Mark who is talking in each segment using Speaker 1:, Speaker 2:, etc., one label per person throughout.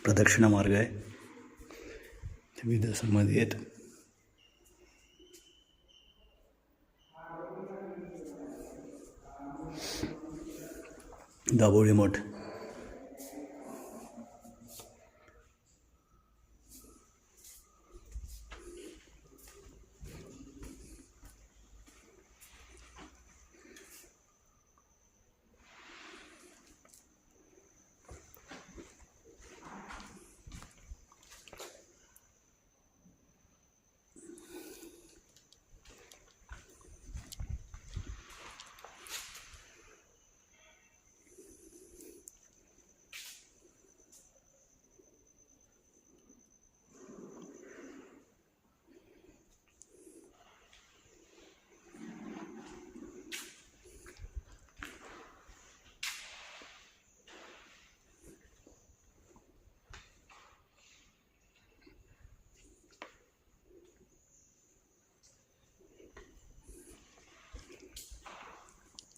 Speaker 1: प्रदक्षिणा मार्ग आहे, विविध समाधी आहेत. दाभोळी मठ.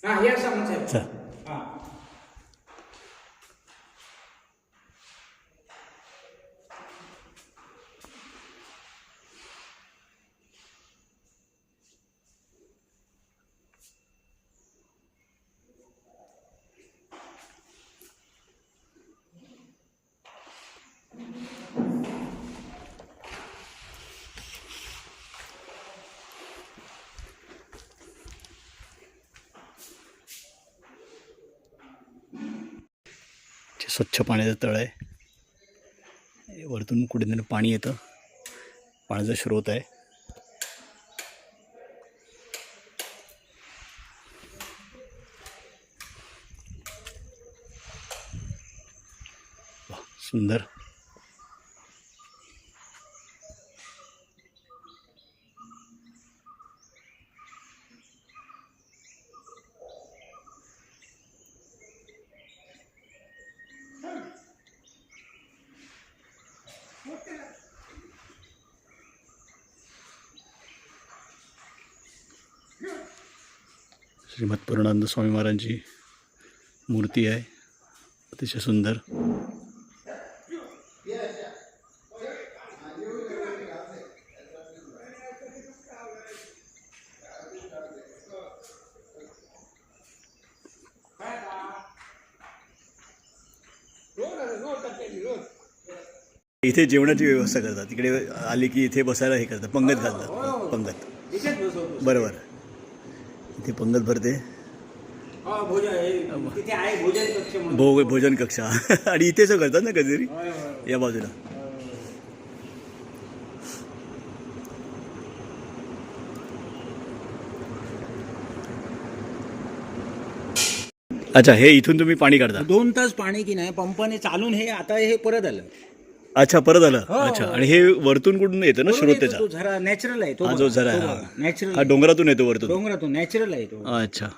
Speaker 2: या साहेब.
Speaker 1: चल. स्वच्छ पाण्याचं तळ आहे, वरतून कुठे पाणी येतं, पाण्याचा स्रोत आहे. वाह, सुंदर. श्रीमद पूर्णानंद स्वामी महाराजांची मूर्ती आहे, अतिशय सुंदर. इथे जेवणाची व्यवस्था करतात, तिकडे आली की इथे बसायला हे करतात, पंगत घालतात. पंगत, बरोबर. इथे पंगत भरते, भोजन कक्ष. आणि इथेच करतात ना कधीतरी या बाजूला. अच्छा, हे इथून तुम्ही पाणी काढता?
Speaker 2: 2 तास पाणी की नाही, पंपाने चालून हे आता हे परत आलं.
Speaker 1: अच्छा, परत आलं. अच्छा, आणि हे वरतून कुठून येतं ना स्रोत त्याचा?
Speaker 2: तो झरा नॅचरल आहे तो.
Speaker 1: जो झरा आहे
Speaker 2: नॅचरल,
Speaker 1: हा डोंगरातून येतो वरतून.
Speaker 2: डोंगरातून नॅचरल आहे तो.
Speaker 1: अच्छा.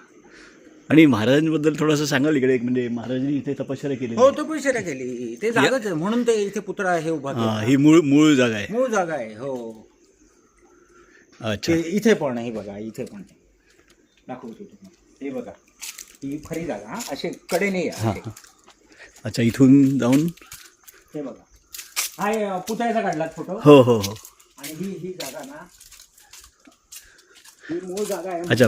Speaker 1: आणि महाराजांबद्दल थोडंसं सांगाल इकडे? म्हणजे महाराजांनी इथे तपश्चर्या केली.
Speaker 2: हो, तपश्चर्या केली. ते जागाच आहे म्हणून ते इथे पुतळा हे उभा केला.
Speaker 1: ही मूळ जागा आहे.
Speaker 2: मूळ जागा आहे. हो.
Speaker 1: अच्छा.
Speaker 2: इथे पण हे बघा, इथे पण दाखवतो तुम्हाला. हे बघा, ही खरी जागा. हा, असे कडेने या.
Speaker 1: अच्छा, इथून जाऊन
Speaker 2: हे बघा, हा पुतळ्याचा काढलात फोटो.
Speaker 1: हो हो हो.
Speaker 2: आणि ही जागा ना, ही मूळ जागा आहे.
Speaker 1: अच्छा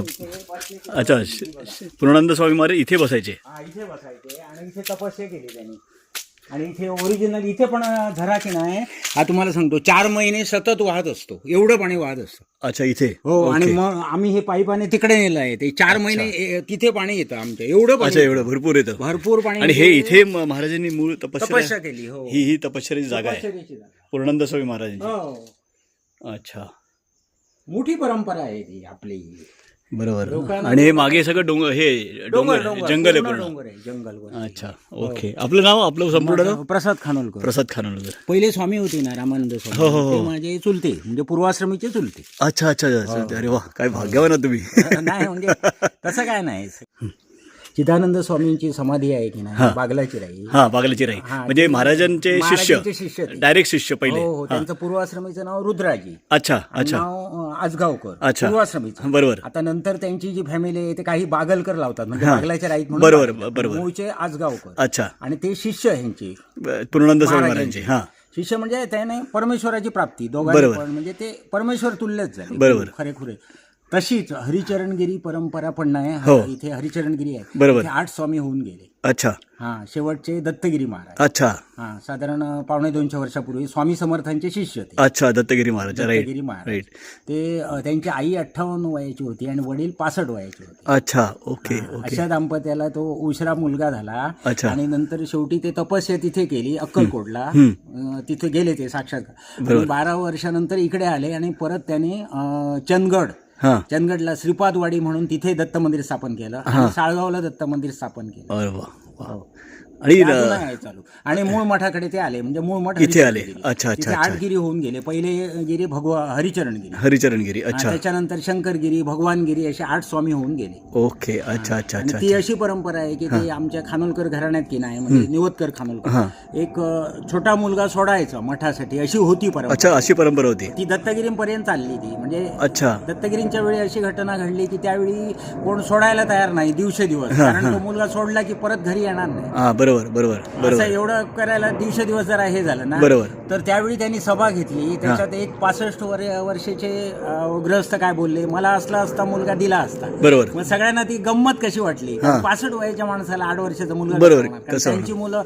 Speaker 1: अच्छा, पूर्णानंद स्वामी महाराज इथे बसायचे.
Speaker 2: हा, इथे बसायचे आणि इथे तपस्या केली त्यांनी. आणि इथे ओरिजिनल इथे पण झरा की नाही, हा तुम्हाला सांगतो 4 महिने सतत वाहत असतो, एवढं पाणी वाहत असतं.
Speaker 1: अच्छा, इथे.
Speaker 2: हो. आणि मग आम्ही हे पाईपाने तिकडे नेलं आहे. ते 4 महिने तिथे पाणी येतं आमच्या, एवढं पाणी.
Speaker 1: अच्छा, एवढं भरपूर येतं.
Speaker 2: भरपूर पाणी.
Speaker 1: आणि हे इथे महाराजांनी मूळ
Speaker 2: तपस्या केली. हो,
Speaker 1: ही तपश्चर्याची जागा आहे पूर्णानंद स्वामी महाराजांची.
Speaker 2: हो.
Speaker 1: अच्छा,
Speaker 2: मोठी परंपरा आहे ती आपली.
Speaker 1: बरोबर. आणि हे मागे सगळं डोंगर जंगल आहे पूर्ण.
Speaker 2: डोंगर आहे, जंगल.
Speaker 1: अच्छा, ओके. आपलं नाव? आपलं संपूर्ण नाव?
Speaker 2: प्रसाद खानोलकर.
Speaker 1: प्रसाद खानोलकर.
Speaker 2: पहिले स्वामी होते ना, रामानंद स्वामी.
Speaker 1: हो, हो, हो.
Speaker 2: ते माझे चुलते, म्हणजे पूर्वाश्रमीचे चुलते.
Speaker 1: अच्छा अच्छा अच्छा. अरे वा, काय भाग्यवान आहात तुम्ही.
Speaker 2: नाही म्हणजे तसं काय नाही. चिदानंद स्वामींची समाधी आहे की
Speaker 1: हा.
Speaker 2: नाही बागलाची राई.
Speaker 1: हा बागलाची राई
Speaker 2: हा,
Speaker 1: म्हणजे महाराजांचे
Speaker 2: महाराजांचे
Speaker 1: शिष्य
Speaker 2: शिष्य ते.
Speaker 1: डायरेक्ट शिष्य पहिले.
Speaker 2: हो, त्यांचं पूर्वाश्रमीचं नाव रुद्राजी.
Speaker 1: अच्छा अच्छा
Speaker 2: नाव आजगावकर.
Speaker 1: अच्छा.
Speaker 2: पूर्वाश्रमीचं.
Speaker 1: बरोबर
Speaker 2: आता नंतर त्यांची जी फॅमिली आहे ते काही बागलकर लावतात म्हणजे
Speaker 1: हा.
Speaker 2: बागलाच्या राईत म्हणून
Speaker 1: बरोबर,
Speaker 2: लावतात.
Speaker 1: बरोबर.
Speaker 2: मूळचे आजगावकर
Speaker 1: अच्छा
Speaker 2: आणि ते शिष्य ह्यांचे
Speaker 1: पूर्णानंद स्वामी महाराजांचे. हा
Speaker 2: शिष्य म्हणजे त्याने परमेश्वराची प्राप्ती दोघांनी
Speaker 1: बरोबर.
Speaker 2: पण म्हणजे ते परमेश्वर तुल्यच झाले.
Speaker 1: बरोबर.
Speaker 2: खरेखुरे तशीच हरिचरणगिरी परंपरा पण नाही.
Speaker 1: हो.
Speaker 2: इथे हरिचरणगिरी आहे.
Speaker 1: बरोबर.
Speaker 2: इथे 8 स्वामी होऊन गेले.
Speaker 1: अच्छा
Speaker 2: हा शेवटचे दत्तगिरी महाराज.
Speaker 1: अच्छा
Speaker 2: हा साधारण 250 वर्षापूर्वी स्वामी समर्थांचे शिष्य ते.
Speaker 1: अच्छा दत्तगिरी महाराज राईट
Speaker 2: दत्तगिरी महाराज.
Speaker 1: राईट.
Speaker 2: ते त्यांची आई 58 वयाची होती आणि वडील 65 वयाचे होते.
Speaker 1: अच्छा ओके ओके
Speaker 2: अशा दाम्पत्याला तो उशिरा मुलगा झाला.
Speaker 1: अच्छा.
Speaker 2: आणि नंतर शेवटी ते तपस्या तिथे केली अक्कलकोटला. तिथे गेले ते साक्षात. 12 वर्षानंतर इकडे आले आणि परत त्याने चंदगड
Speaker 1: हा
Speaker 2: चंदगडला श्रीपादवाडी म्हणून तिथे दत्त मंदिर स्थापन केलं आणि साळगावला दत्त मंदिर स्थापन केलं.
Speaker 1: अरे वा वा. आणि
Speaker 2: ते अजून आहे चालू. आणि मूळ मठाकडे ते आले म्हणजे मूळ मठ
Speaker 1: इथे आले.
Speaker 2: हरिचरणगिरी.
Speaker 1: अच्छा अच्छा
Speaker 2: तिथे
Speaker 1: अच्छा
Speaker 2: 8 गिरी होऊन गेले. पहिले गिरी हरिचरणगिरी.
Speaker 1: हरिचरणगिरी. अच्छा
Speaker 2: त्याच्यानंतर शंकरगिरी भगवानगिरी असे 8 स्वामी होऊन गेले.
Speaker 1: ओके अच्छा अच्छा
Speaker 2: आणि
Speaker 1: अच्छा
Speaker 2: ती अशी परंपरा आहे की ते आमच्या खानोलकर घराण्यात की नाही म्हणजे निवतकर खानोलकर एक छोटा मुलगा सोडायचा मठासाठी अशी होती परंपरा.
Speaker 1: अच्छा अशी परंपरा होती.
Speaker 2: ती दत्तगिरीपर्यंत चालली ती म्हणजे
Speaker 1: अच्छा
Speaker 2: दत्तगिरींच्या वेळी अशी घटना घडली की त्यावेळी कोण सोडायला तयार नाही दिवसेदिवस. कारण तो मुलगा सोडला की परत घरी येणार नाही.
Speaker 1: हा बरोबर बरोबर
Speaker 2: असं
Speaker 1: बरोबर
Speaker 2: एवढं करायला दिवसेदिवस जरा हे झालं ना.
Speaker 1: बरोबर.
Speaker 2: तर त्यावेळी त्यांनी सभा घेतली. त्याच्यात एक 65 वर्षाचे गृहस्थ काय बोलले मला असता मुलगा दिला असता.
Speaker 1: बरोबर
Speaker 2: मग सगळ्यांना ती गंमत कशी वाटली. 65 वयाच्या माणसाला 8 वर्षाचा मुलगा
Speaker 1: बरोबर.
Speaker 2: कसा होणार? कारण
Speaker 1: कसं
Speaker 2: त्यांची मुलं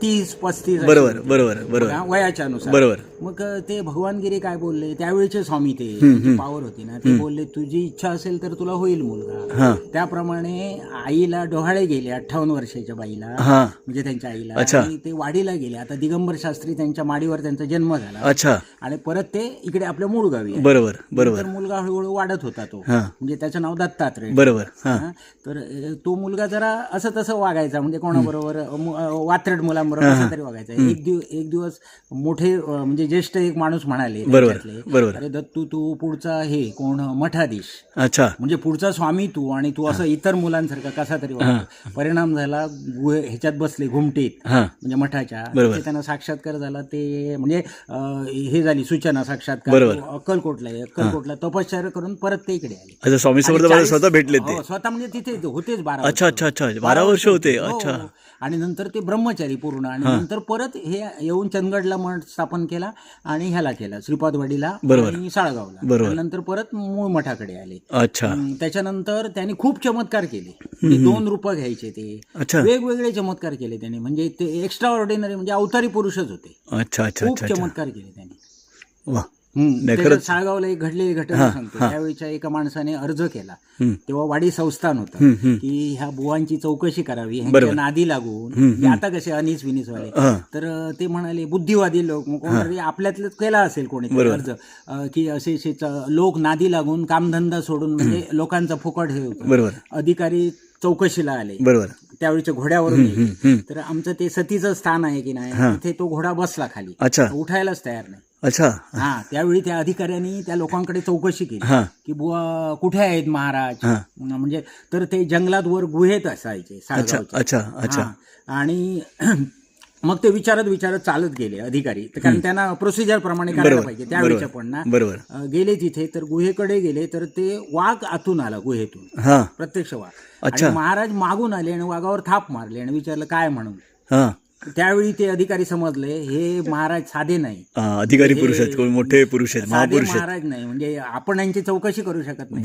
Speaker 2: 30-35
Speaker 1: बरोबर बरोबर बरोबर
Speaker 2: वयाच्या अनुसार.
Speaker 1: बरोबर.
Speaker 2: मग ते भगवानगिरी काय बोलले त्यावेळीचे स्वामी ते पावर होती ना ते बोलले तुझी इच्छा असेल तर तुला होईल मुलगा.
Speaker 1: हा
Speaker 2: त्याप्रमाणे आईला डोहाळे गेले 58 वर्षाच्या बाईला
Speaker 1: हा
Speaker 2: म्हणजे त्यांच्या आईला.
Speaker 1: अच्छा.
Speaker 2: आणि ते वाडीला गेले. आता दिगंबर शास्त्री त्यांच्या माडीवर त्यांचा जन्म झाला.
Speaker 1: अच्छा
Speaker 2: आणि परत ते इकडे आपल्या मूळ गावी आले.
Speaker 1: बरोबर बरोबर
Speaker 2: तर मुलगा हळूहळू वाढत होता तो
Speaker 1: हा
Speaker 2: म्हणजे त्याचं नाव दत्तात्रय.
Speaker 1: बरोबर हा
Speaker 2: हा, तर तो मुलगा जरा असं तसं वागायचा म्हणजे कोणाबरोबर वात्रट मुलांबरोबर असं तरी वागायचा. एक दिवस मोठे म्हणजे ज्येष्ठ एक माणूस म्हणाले
Speaker 1: बरोबर
Speaker 2: त्यांच्यातले,
Speaker 1: बरोबर
Speaker 2: अरे दत्तू तू पुढचा हे कोण मठाधीश
Speaker 1: अच्छा
Speaker 2: म्हणजे पुढचा स्वामी तू आणि तू असं इतर मुलांसारखं कसा तरी वागतो. परिणाम झाला ह्याच्यात बसले घुमटीत
Speaker 1: हा
Speaker 2: म्हणजे मठाच्या.
Speaker 1: बरोबर.
Speaker 2: ते त्यांना साक्षात्कार झाला ते म्हणजे हे झाली सूचना साक्षात्कार.
Speaker 1: बरोबर.
Speaker 2: अक्कलकोटला तपश्चर्या करून परत ते इकडे आले.
Speaker 1: अच्छा स्वामी समर्थ महाराज स्वतः भेटले ते.
Speaker 2: हो, स्वतः म्हणजे तिथे होतेच 12
Speaker 1: अच्छा अच्छा अच्छा 12 वर्ष होते.
Speaker 2: हो.
Speaker 1: अच्छा
Speaker 2: आणि नंतर ते ब्रह्मचारी पूर्ण आणि नंतर परत हे येऊन चंदगडला मठ स्थापन केला आणि ह्याला केला श्रीपादवाडीला आणि साळगावला.
Speaker 1: बरोबर.
Speaker 2: आणि नंतर परत मूळ मठाकडे आले.
Speaker 1: अच्छा
Speaker 2: त्याच्यानंतर त्यांनी खूप चमत्कार केले. 2 रूपं घ्यायचे ते
Speaker 1: अच्छा
Speaker 2: वेगवेगळे चमत्कार केले त्यांनी म्हणजे ते एक्स्ट्रा ऑर्डिनरी म्हणजे अवतारी पुरुषच होते.
Speaker 1: अच्छा अच्छा
Speaker 2: खूप
Speaker 1: अच्छा
Speaker 2: चमत्कार केले त्यांनी.
Speaker 1: वा
Speaker 2: त्याच्यात साळगावला एक घडलेली घटना सांगतो. त्यावेळीच्या एका माणसाने अर्ज केला तेव्हा वाडी संस्थान होतं की ह्या बुवांची चौकशी करावी ह्यांच्या नादी लागून आता कसे अनिस विनीस वाले. तर ते म्हणाले बुद्धिवादी लोक कोणतरी आपल्यातलंच केला असेल कोणी अर्ज की असे लोक नादी लागून कामधंदा सोडून म्हणजे लोकांचा फुकट हे होतं.
Speaker 1: बरोबर
Speaker 2: अधिकारी चौकशीला आले
Speaker 1: बरोबर
Speaker 2: त्यावेळीच्या घोड्यावरून येईल. तर आमचं ते सतीचं स्थान आहे की नाही तिथे तो घोडा बसला खाली
Speaker 1: अच्छा
Speaker 2: उठायलाच तयार नाही.
Speaker 1: अच्छा
Speaker 2: हा त्यावेळी त्या अधिकाऱ्यांनी त्या लोकांकडे चौकशी केली की बुवा कुठे आहेत महाराज म्हणजे तर ते जंगलात वर गुहेत असायचे साळगावचे.
Speaker 1: अच्छा अच्छा
Speaker 2: आणि मग ते विचारत चालत गेले अधिकारी कारण त्यांना प्रोसिजर प्रमाणे करायला पाहिजे त्यावेळीच्या पण ना.
Speaker 1: बरोबर
Speaker 2: गेले तिथे तर गुहेकडे गेले तर ते वाघ आतून आला गुहेतून प्रत्यक्ष वाघ. आणि महाराज मागून आले आणि वाघावर थाप मारले आणि विचारलं काय म्हणून. त्यावेळी ते अधिकारी समजले हे महाराज साधे नाही
Speaker 1: अधिकारी पुरुष आहेत मोठे पुरुष आहेत महापुरुष
Speaker 2: महाराज नाही म्हणजे आपण यांची चौकशी करू शकत नाही.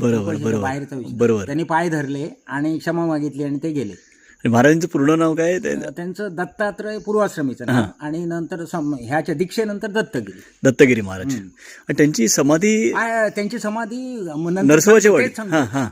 Speaker 2: बाहेरचा विषय.
Speaker 1: बरोबर
Speaker 2: त्यांनी पाय धरले आणि क्षमा मागितली आणि ते गेले.
Speaker 1: महाराजांचं पूर्ण नाव काय
Speaker 2: त्यांचं दत्तात्रय पूर्वाश्रमीचं नाव आणि नंतर ह्याच्या दीक्षेनंतर
Speaker 1: दत्तगिरी महाराज. आणि त्यांची समाधी
Speaker 2: नरसोबाच्या वाडीत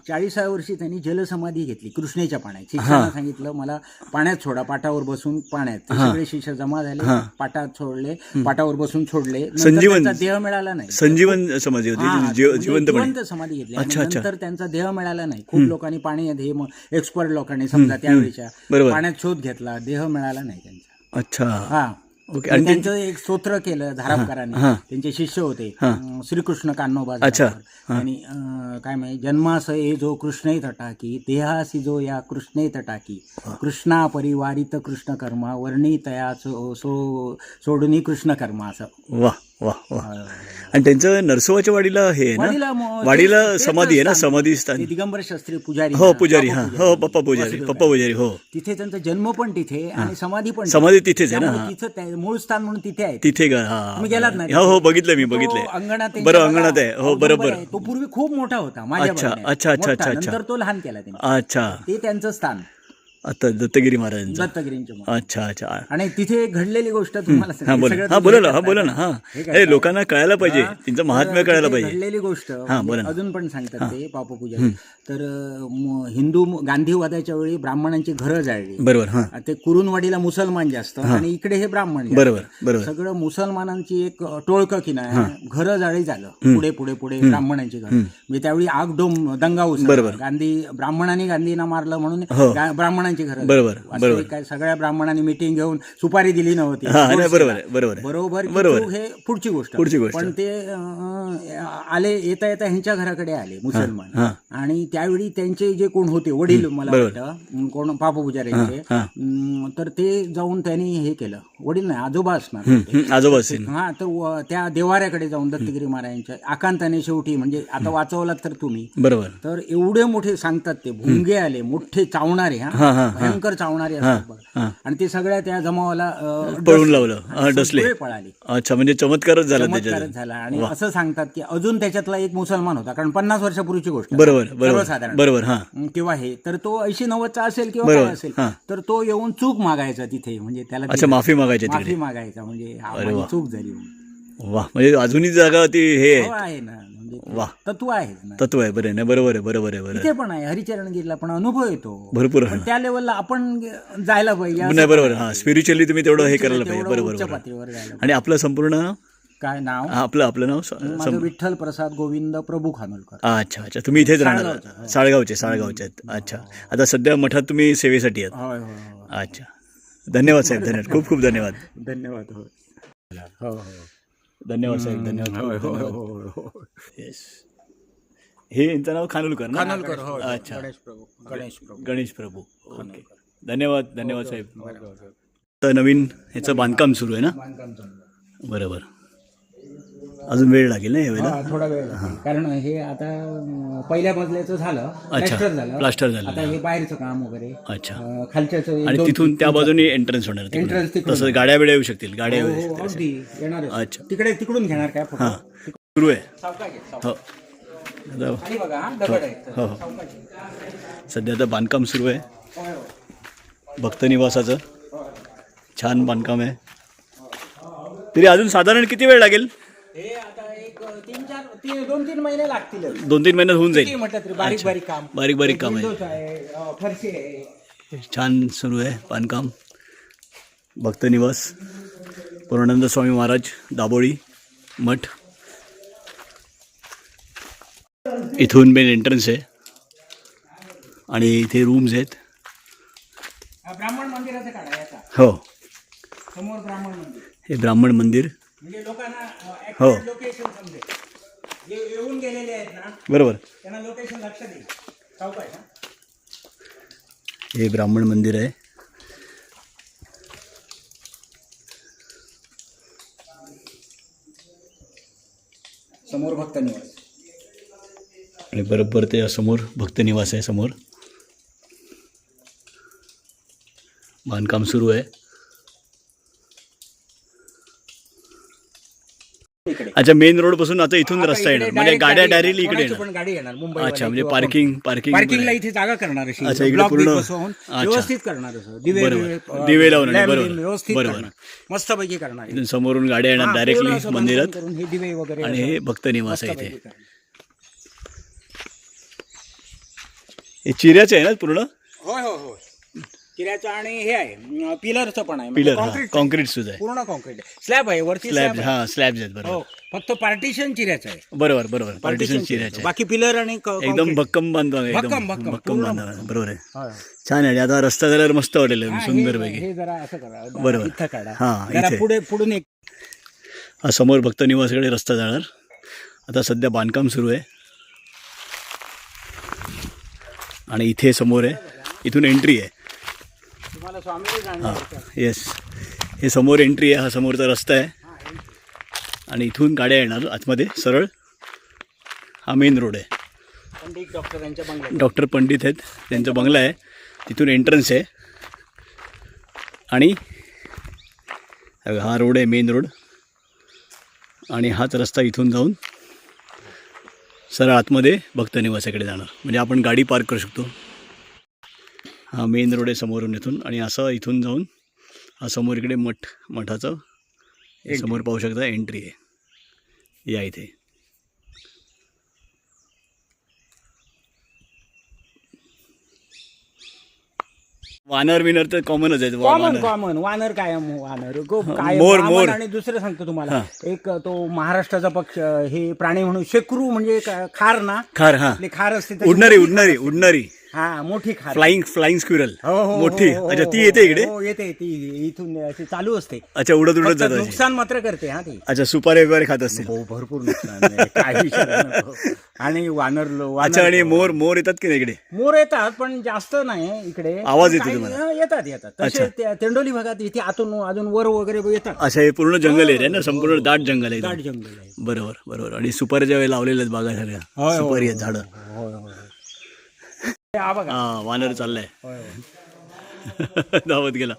Speaker 2: 40व्या वर्षी त्यांनी जलसमाधी घेतली कृष्णेच्या पाण्यात. शिष्याला सांगितलं मला पाण्यात सोडा पाटावर बसून पाण्यात. सगळे शिष्य जमा झाले पाटात सोडले पाटावर बसून सोडले.
Speaker 1: संजीवन
Speaker 2: देह मिळाला नाही.
Speaker 1: संजीवन समाधी होती
Speaker 2: जिवंत समाधी घेतली आणि नंतर त्यांचा देह मिळाला नाही. खूप लोकांनी पाणी एक्सपर्ट लोकांनी समजा त्यावेळी पाण्यात शोध घेतला देह मिळाला नाही त्यांचा.
Speaker 1: अच्छा
Speaker 2: हा
Speaker 1: ओके.
Speaker 2: आणि
Speaker 1: आणि
Speaker 2: त्यांचं एक स्तोत्र केलं झारापकरांनी. त्यांचे शिष्य होते श्रीकृष्ण कान्होबा.
Speaker 1: अच्छा.
Speaker 2: आणि काय म्हणजे जन्मास ये जो कृष्णै तटाकी देहासी जो या कृष्णै तटाकी कृष्णा परिवारित कृष्ण कर्मा वर्णी तया सोडूनी कृष्ण कर्मा असं.
Speaker 1: वा वा वा. आणि त्यांचं नरसोबाच्या वाडीला हे आहे ना, वाडीला समाधी आहे ना, समाधी स्थान.
Speaker 2: दिगंबर शास्त्री पुजारी.
Speaker 1: हो पुजारी. हा हो पप्पा पुजारी हो.
Speaker 2: तिथे त्यांचा जन्म पण तिथे आणि समाधी पण
Speaker 1: समाधी तिथेच आहे ना.
Speaker 2: तिथं मूळ स्थान म्हणून तिथे आहे.
Speaker 1: तिथे
Speaker 2: तुम्ही गेलात ना?
Speaker 1: हो हो बघितलं मी
Speaker 2: अंगणात.
Speaker 1: बरं अंगणात आहे हो बरोबर.
Speaker 2: तो पूर्वी खूप मोठा होता माझ्या
Speaker 1: अच्छा
Speaker 2: बघण्यात.
Speaker 1: अच्छा अच्छा
Speaker 2: मोठा.
Speaker 1: अच्छा.
Speaker 2: नंतर तो लहान केला त्यांनी.
Speaker 1: अच्छा.
Speaker 2: ते त्यांचं स्थान
Speaker 1: आता दत्तगिरी महाराजांचं.
Speaker 2: दत्तगिरींच्या.
Speaker 1: अच्छा अच्छा.
Speaker 2: आणि तिथे घडलेली गोष्ट तुम्हाला
Speaker 1: हा बोला ना. हा हे लोकांना कळायला पाहिजे, त्यांचं महात्म्य कळायला पाहिजे.
Speaker 2: घडलेली गोष्ट
Speaker 1: बोला ना.
Speaker 2: अजून पण सांगतात ते पापपूजा. तर हिंदू गांधीवादाच्या वेळी ब्राह्मणांची घरं जाळली.
Speaker 1: बरोबर. हा
Speaker 2: ते कुरुनवाडीला मुसलमान जास्त आणि इकडे हे ब्राह्मण जास्त.
Speaker 1: बरोबर बरोबर.
Speaker 2: सगळं मुसलमानांची एक टोळकं की नाही घरं जाळी झालं. पुढे पुढे पुढे ब्राह्मणांची घर. म्हणजे त्यावेळी आगडोम दंगा उसळला. ब्राह्मणांनी गांधींना मारलं म्हणून ब्राह्मणांची घरं.
Speaker 1: बरोबर.
Speaker 2: काय सगळ्या ब्राह्मणांनी मिटिंग घेऊन सुपारी दिली नव्हती. बरोबर हे पुढची गोष्ट. पण ते आले येता येता ह्यांच्या घराकडे आले मुसलमान. आणि त्यावेळी त्यांचे जे कोण होते वडील मला वाटतं कोण पापपुजाऱ्यांचे. तर ते जाऊन त्यांनी हे केलं. वडील नाही आजोबा असणार.
Speaker 1: आजोबा.
Speaker 2: हा तर त्या देवाऱ्याकडे जाऊन दत्तगिरी महाराजांच्या आकांताने शेवटी म्हणजे आता वाचवलात तर तुम्ही.
Speaker 1: बरोबर.
Speaker 2: तर एवढे मोठे सांगतात ते भुंगे आले मोठे चावणारे. भयंकर चावणारे असतात. आणि ते सगळ्या त्या जमावाला
Speaker 1: पळून लावलं. डसले
Speaker 2: पळाले.
Speaker 1: अच्छा म्हणजे चमत्कारच झाला.
Speaker 2: आणि असं सांगतात की अजून त्याच्यातला एक मुसलमान होता. कारण 50 वर्षापूर्वीची गोष्ट.
Speaker 1: बरोबर
Speaker 2: साधारण.
Speaker 1: बरोबर.
Speaker 2: किंवा हे तर तो 80-90चा असेल किंवा काय असेल. तर तो येऊन चूक मागायचा तिथे. म्हणजे त्याला
Speaker 1: माफी मागायची.
Speaker 2: मागायचा म्हणजे चूक झाली.
Speaker 1: वा म्हणजे अजूनही जागा ती हे
Speaker 2: आहे ना. म्हणजे
Speaker 1: वा
Speaker 2: तत्व आहे ना.
Speaker 1: तत्व आहे. बरं आहे. बरोबर आहे.
Speaker 2: तिथे पण आहे हरिचरणगिरीला पण अनुभव येतो
Speaker 1: भरपूर.
Speaker 2: पण त्या लेवलला आपण जायला पाहिजे.
Speaker 1: नाही बरोबर. हा स्पिरिच्युअली तुम्ही तेवढं हे करायला पाहिजे. बरोबर.
Speaker 2: पातळीवर जायला.
Speaker 1: आणि आपलं संपूर्ण
Speaker 2: काय नाव.
Speaker 1: आपलं नाव
Speaker 2: माझं विठ्ठल प्रसाद गोविंद प्रभू खानोलकर.
Speaker 1: अच्छा अच्छा. तुम्ही इथेच राहणार. साळगावचे आहेत. अच्छा. आता सध्या मठात तुम्ही सेवेसाठी आहात. अच्छा. धन्यवाद साहेब. धन्यवाद. खूप खूप धन्यवाद.
Speaker 2: धन्यवाद.
Speaker 1: धन्यवाद साहेब. धन्यवाद. येस. हे यांचं नाव खानोलकर ना. अच्छा. गणेश प्रभू. ओके. धन्यवाद साहेब. तर नवीन ह्याचं बांधकाम सुरू आहे ना. बरोबर. अजून वेळ लागेल ना यावेळेला.
Speaker 2: थोडा वेळ लागेल कारण हे आता पहिल्या मजल्याचं झालं.
Speaker 1: प्लास्टर झालं.
Speaker 2: आता हे बाहेरचं काम वगैरे.
Speaker 1: अच्छा.
Speaker 2: खालच्याच.
Speaker 1: आणि तिथून त्या बाजूने एंट्रन्स होणार. तसं गाड्या बिड्या येऊ शकतील. गाड्या
Speaker 2: येणार.
Speaker 1: अच्छा.
Speaker 2: तिकडून घेणार काय.
Speaker 1: सुरू आहे. हो सध्या आता बांधकाम सुरू आहे भक्तनिवासाचं. छान बांधकाम आहे. तरी अजून साधारण किती वेळ लागेल.
Speaker 2: हे आता एक 2-3 महिने लागतील.
Speaker 1: 2-3 महिन्यात होऊन जाईल.
Speaker 2: बारीक काम
Speaker 1: आहे.
Speaker 2: फरशी आहे.
Speaker 1: छान सुरू आहे बांधकाम. भक्तनिवास पूर्णानंद स्वामी महाराज दाबोळी मठ. इथून मेन एंट्रन्स आहे आणि इथे रूम्स आहेत.
Speaker 2: ब्राह्मण मंदिराचा काढा याचा.
Speaker 1: हो
Speaker 2: समोर ब्राह्मण मंदिर. हे
Speaker 1: ब्राह्मण मंदिर.
Speaker 2: म्हणजे लोकांना
Speaker 1: हो
Speaker 2: लोकेशन समजेल. जे येऊन गेलेले आहेत ना
Speaker 1: बरोबर
Speaker 2: त्यांना लोकेशन लक्षात येईल. सावकाश.
Speaker 1: हे ब्राह्मण मंदिर आहे.
Speaker 2: समोर भक्तनिवास
Speaker 1: आणि बरोबर त्या समोर भक्तनिवास आहे. समोर बांधकाम सुरू आहे. अच्छा मेन रोड पासून आता इथून रस्ता येणार म्हणजे गाड्या डायरेक्टली इकडे येणार. अच्छा म्हणजे पार्किंगला
Speaker 2: इथे जागा करणार.
Speaker 1: अच्छा इकडे पूर्ण
Speaker 2: व्यवस्थित करणार.
Speaker 1: दिवे लावून बरोबर
Speaker 2: मस्तपैकी करणार.
Speaker 1: समोरून गाड्या येणार डायरेक्टली मंदिरात.
Speaker 2: हे दिवे वगैरे
Speaker 1: आणि हे भक्तनिवास आहे. इथे हे चिऱ्याचे आहे ना पूर्ण.
Speaker 2: हो चिऱ्याचं आणि हे आहे पिलरचं पण आहे
Speaker 1: पिलर
Speaker 2: कॉन्क्रीट
Speaker 1: कॉन्क्रीट सुद्धा आहे,
Speaker 2: पूर्ण कॉन्क्रीट स्लॅब आहे वरती
Speaker 1: स्लॅब
Speaker 2: स्लॅब
Speaker 1: हा स्लॅब्स आहेत बरोबर.
Speaker 2: हो फक्त पार्टिशन चिऱ्याचं आहे
Speaker 1: बरोबर बरोबर पार्टिशन चिऱ्याचे
Speaker 2: बाकी पिलर आणि
Speaker 1: एकदम भक्कम बांधकाम एकदम
Speaker 2: भक्कम,
Speaker 1: भक्कम
Speaker 2: पूर्ण
Speaker 1: बांधकाम बरोबर आहे.
Speaker 2: होय.
Speaker 1: छान आहे. आता रस्ता झाल्यावर मस्त वाटेल
Speaker 2: हा,
Speaker 1: सुंदर
Speaker 2: हे-
Speaker 1: पैकी.
Speaker 2: हे जरा असं करा
Speaker 1: बरोबर.
Speaker 2: इथं काढा
Speaker 1: हा,
Speaker 2: जरा
Speaker 1: इथे.
Speaker 2: पुढून एक
Speaker 1: हा समोर भक्त निवासकडे रस्ता जाणार. आता सध्या बांधकाम सुरू आहे आणि इथे समोर आहे, इथून एंट्री आहे.
Speaker 2: तुम्हाला स्वामी जाणार
Speaker 1: येस, हे समोर एंट्री आहे, हा समोरचा रस्ता आहे आणि इथून गाड्या येणार आतमध्ये सरळ. हा मेन रोड आहे.
Speaker 2: पंडित डॉक्टरांच्या बंगल्यात
Speaker 1: डॉक्टर पंडित आहेत, त्यांचा बंगला आहे, तिथून एंट्रन्स आहे आणि हा रोड आहे मेन रोड आणि हाच रस्ता इथून जाऊन सरळ आतमध्ये भक्त निवासाकडे जाणार. म्हणजे आपण गाडी पार्क करू शकतो. हा मेन रोड आहे समोरून इथून आणि असं इथून जाऊन हा समोर इकडे मठाचं हे समोर पाहू शकता एंट्री आहे या इथे. वानर विनर तर कॉमनच आहेत.
Speaker 2: कॉमन वानर कायम वानर कायम
Speaker 1: मोर,
Speaker 2: वामन.
Speaker 1: मोर.
Speaker 2: आणि दुसरं सांगतो तुम्हाला एक तो महाराष्ट्राचा पक्ष हे प्राणी म्हणून शेकरू म्हणजे खार ना
Speaker 1: खार, हा
Speaker 2: आपली खार असते तशी
Speaker 1: उडणारी
Speaker 2: मोठी
Speaker 1: उडणारी
Speaker 2: खार.
Speaker 1: उडणारी
Speaker 2: हा मोठी खार
Speaker 1: फ्लाइंग स्क्विरल
Speaker 2: हो, हो,
Speaker 1: मोठी.
Speaker 2: हो, हो,
Speaker 1: अच्छा, ती
Speaker 2: हो,
Speaker 1: येते इकडे.
Speaker 2: हो येते ती इथून अशी चालू असते.
Speaker 1: अच्छा, उडत
Speaker 2: फक्त
Speaker 1: जात अशी.
Speaker 2: नुकसान मात्र करते हा ती.
Speaker 1: अच्छा, सुपारी वगैरे खात असतील.
Speaker 2: हो भरपूर नुकसान आहे. काय विचारू नको. आणि
Speaker 1: अच्छा, आणि मोर येतात की नाही इकडे?
Speaker 2: मोर येतात पण जास्त नाही इकडे.
Speaker 1: आवाज येतो
Speaker 2: काही-
Speaker 1: तुम्हाला?
Speaker 2: हा, येतात तसे तेंडोली भागात इथे आतून अजून वर वगैरे येतात.
Speaker 1: अच्छा, हे पूर्ण जंगल एरिया ना, संपूर्ण दाट जंगल आहे
Speaker 2: दाट
Speaker 1: इथं.
Speaker 2: जंगल आहे.
Speaker 1: बरोबर. आणि सुपारीच्या वेळी लावलेल्या आहेत बागा सगळ्या.
Speaker 2: होय,
Speaker 1: सुपारी आहेत झाडं.
Speaker 2: होय, होय. हा बघा
Speaker 1: हा वानर चाललाय
Speaker 2: होय, होय.
Speaker 1: धावत गेला.